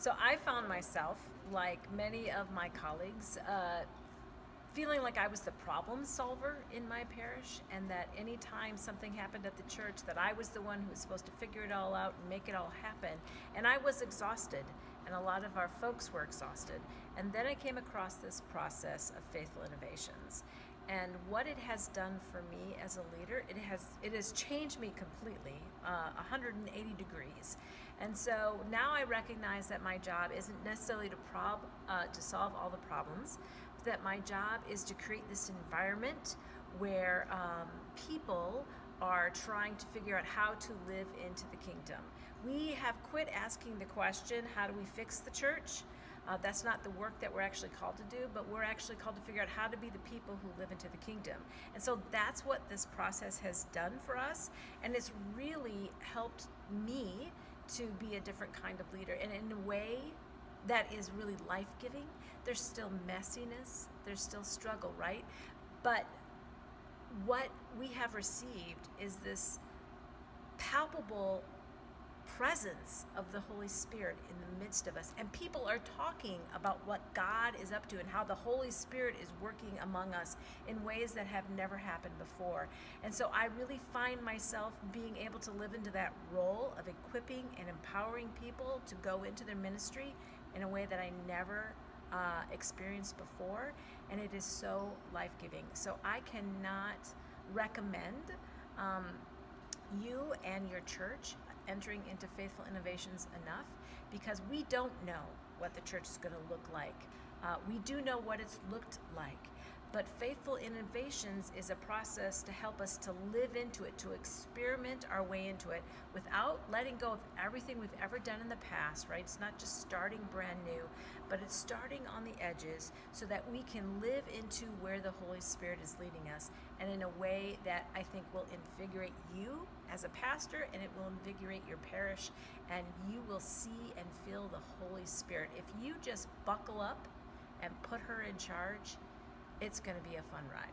So I found myself, like many of my colleagues, feeling like I was the problem solver in my parish, and that anytime something happened at the church, that I was the one who was supposed to figure it all out and make it all happen. And I was exhausted, and a lot of our folks were exhausted. And then I came across this process of Faithful Innovations. And what it has done for me as a leader, it has changed me completely, 180 degrees. And so now I recognize that my job isn't necessarily to solve all the problems, but that my job is to create this environment where people are trying to figure out how to live into the kingdom. We have quit asking the question, how do we fix the church? That's not the work that we're actually called to do, but we're actually called to figure out how to be the people who live into the kingdom. And so that's what this process has done for us, and it's really helped me to be a different kind of leader, and in a way that is really life-giving. There's still messiness, there's still struggle, right? But what we have received is this palpable presence of the Holy Spirit in the midst of us. And people are talking about what God is up to and how the Holy Spirit is working among us in ways that have never happened before. And so I really find myself being able to live into that role of equipping and empowering people to go into their ministry in a way that I never experienced before. And it is so life-giving. So I cannot recommend you and your church entering into Faithful Innovations enough, because we don't know what the church is going to look like. We do know what it's looked like, but Faithful Innovations is a process to help us to live into it, to experiment our way into it without letting go of everything we've ever done in the past, right? It's not just starting brand new, but it's starting on the edges so that we can live into where the Holy Spirit is leading us, and in a way that I think will invigorate you as a pastor, and it will invigorate your parish, and you will see and feel the Holy Spirit. If you just buckle up and put her in charge, it's going to be a fun ride.